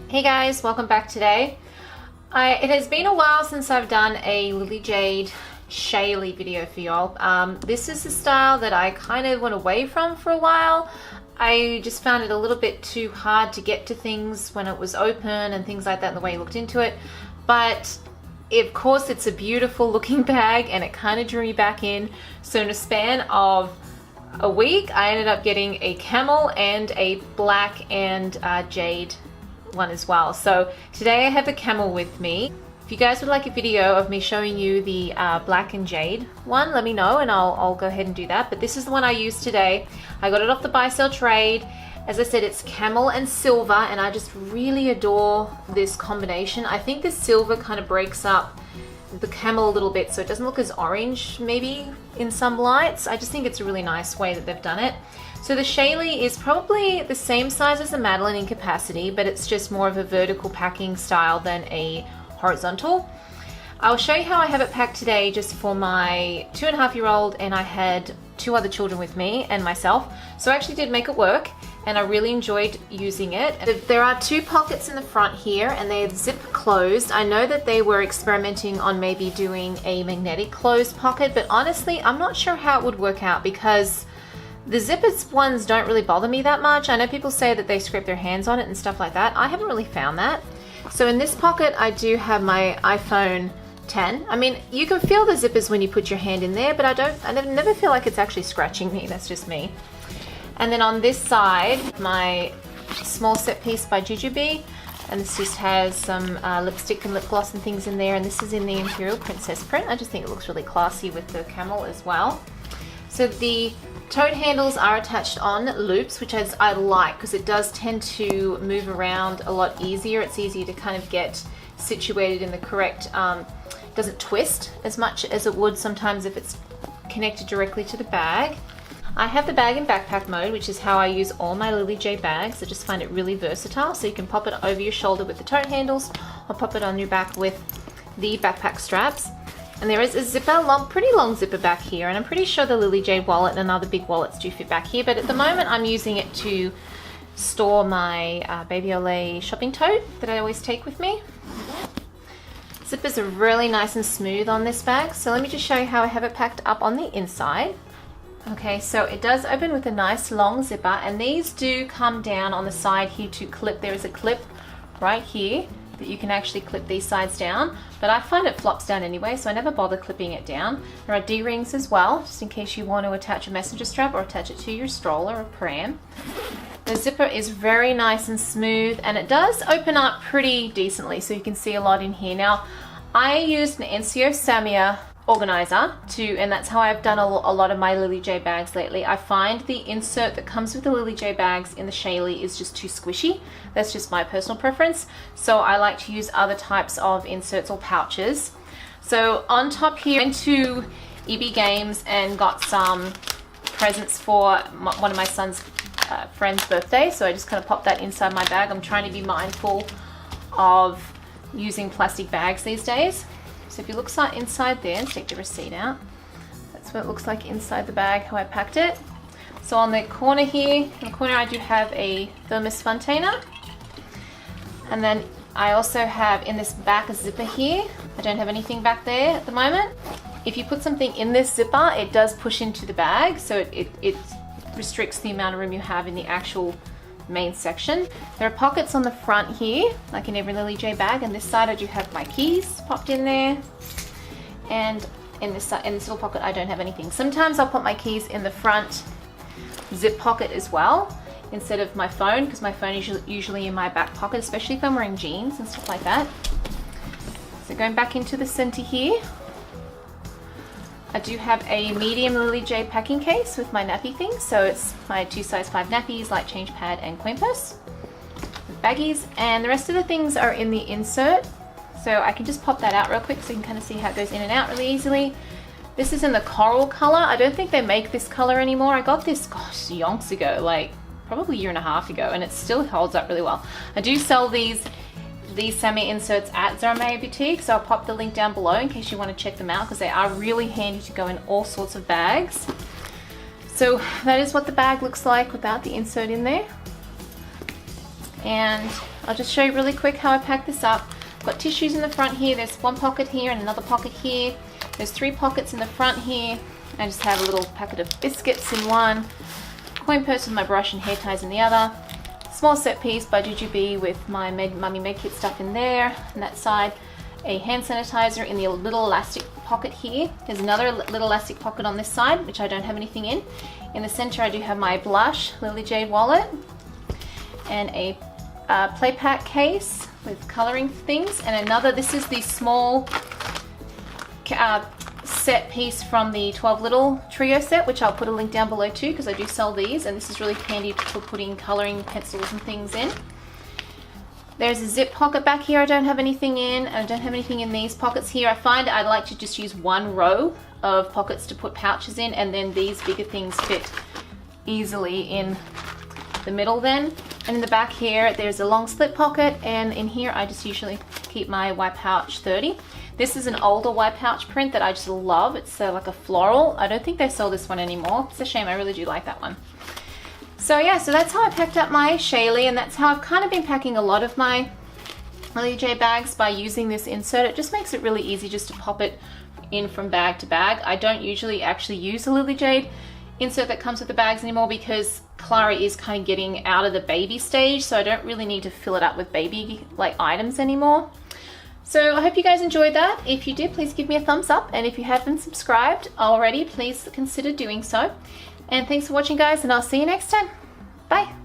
Hey guys, welcome back today. It has been a while since I've done a Lily Jade Shaylee video for y'all. This is the style that I kind of went away from for a while. I just found it a little bit too hard to get to things when it was open and things like that and the way I looked into it. But of course it's a beautiful looking bag and it kind of drew me back in. So in a span of a week, I ended up getting a camel and a black and jade one as well. So today I have the camel with me. If you guys would like a video of me showing you the black and jade one, let me know and I'll go ahead and do that. But this is the one I used today. I got it off the buy sell trade. As I said, it's camel and silver and I just really adore this combination. I think the silver kind of breaks up the camel a little bit so it doesn't look as orange maybe in some lights. I just think it's a really nice way that they've done it. So the Shaylee is probably the same size as the Madeline in capacity, but it's just more of a vertical packing style than a horizontal. I'll show you how I have it packed today just for my 2.5-year-old, and I had 2 other children with me and myself. So I actually did make it work and I really enjoyed using it. There are 2 pockets in the front here and they're zip closed. I know that they were experimenting on maybe doing a magnetic closed pocket, but honestly, I'm not sure how it would work out because the zippered ones don't really bother me that much. I know people say that they scrape their hands on it and stuff like that. I haven't really found that. So in this pocket, I do have my iPhone 10. I mean, you can feel the zippers when you put your hand in there, but I never feel like it's actually scratching me. That's just me. And then on this side, my small set piece by Jujubee, and this just has some lipstick and lip gloss and things in there, and this is in the Imperial Princess print. I just think it looks really classy with the camel as well. So the tote handles are attached on loops, which I like because it does tend to move around a lot easier. It's easier to kind of get situated in the correct, doesn't twist as much as it would sometimes if it's connected directly to the bag. I have the bag in backpack mode, which is how I use all my Lily Jade bags. I just find it really versatile. So you can pop it over your shoulder with the tote handles or pop it on your back with the backpack straps. And there is a zipper, pretty long zipper back here, and I'm pretty sure the Lily Jade wallet and other big wallets do fit back here, but at the moment I'm using it to store my Baby Olay shopping tote that I always take with me. Zippers are really nice and smooth on this bag, so let me just show you how I have it packed up on the inside. Okay, so it does open with a nice long zipper, and these do come down on the side here to clip. There is a clip right here that you can actually clip these sides down, but I find it flops down anyway, so I never bother clipping it down. There are D-rings as well, just in case you want to attach a messenger strap or attach it to your stroller or pram. The zipper is very nice and smooth, and it does open up pretty decently, so you can see a lot in here. Now, I used an NCO Samia organizer and that's how I've done a lot of my Lily Jade bags lately. I find the insert that comes with the Lily Jade bags in the Shaylee is just too squishy. That's just my personal preference. So I like to use other types of inserts or pouches. So on top here, I went to EB Games and got some presents for one of my son's friend's birthday. So I just kind of popped that inside my bag. I'm trying to be mindful of using plastic bags these days. So if you look inside there, and take the receipt out, that's what it looks like inside the bag, how I packed it. So on the corner here, in the corner I do have a thermos container. And then I also have in this back a zipper here. I don't have anything back there at the moment. If you put something in this zipper, it does push into the bag, so it restricts the amount of room you have in the actual main section. There are pockets on the front here, like in every Lily Jade bag, and this side I do have my keys popped in there, and in this little pocket I don't have anything. Sometimes I'll put my keys in the front zip pocket as well instead of my phone, because my phone is usually in my back pocket, especially if I'm wearing jeans and stuff like that. So going back into the center here, I do have a medium Lily Jade packing case with my nappy things. So it's my 2 size 5 nappies, light change pad and coin purse with baggies, and the rest of the things are in the insert. So I can just pop that out real quick so you can kind of see how it goes in and out really easily. This is in the coral color. I don't think they make this color anymore. I got this, gosh, yonks ago, like probably a year and a half ago, and it still holds up really well. I do sell these semi inserts at Zarmea Boutique, so I'll pop the link down below in case you want to check them out, because they are really handy to go in all sorts of bags. So that is what the bag looks like without the insert in there. And I'll just show you really quick how I pack this up. I've got tissues in the front here. There's one pocket here and another pocket here. There's 3 pockets in the front here. I just have a little packet of biscuits in one, coin purse with my brush and hair ties in the other, small set piece by Jujubee with my Mummy Med Kit stuff in there, and that side, a hand sanitizer in the little elastic pocket here. There's another little elastic pocket on this side, which I don't have anything in. In the center, I do have my blush Lily Jade wallet and a play pack case with coloring things, and another, this is the small set piece from the 12 Little Trio set, which I'll put a link down below too, because I do sell these, and this is really handy for putting coloring pencils and things in. There's a zip pocket back here I don't have anything in, and I don't have anything in these pockets here. I find I like to just use one row of pockets to put pouches in, and then these bigger things fit easily in the middle then. And in the back here, there's a long slip pocket, and in here I just usually keep my Y Pouch 30. This is an older Y Pouch print that I just love. It's like a floral. I don't think they sell this one anymore. It's a shame, I really do like that one. So yeah, so that's how I packed up my Shaylee, and that's how I've kind of been packing a lot of my Lily Jade bags, by using this insert. It just makes it really easy just to pop it in from bag to bag. I don't usually actually use the Lily Jade insert that comes with the bags anymore, because Clara is kind of getting out of the baby stage, so I don't really need to fill it up with baby like items anymore. So I hope you guys enjoyed that. If you did, please give me a thumbs up, and if you haven't subscribed already, please consider doing so. And thanks for watching, guys, and I'll see you next time. Bye.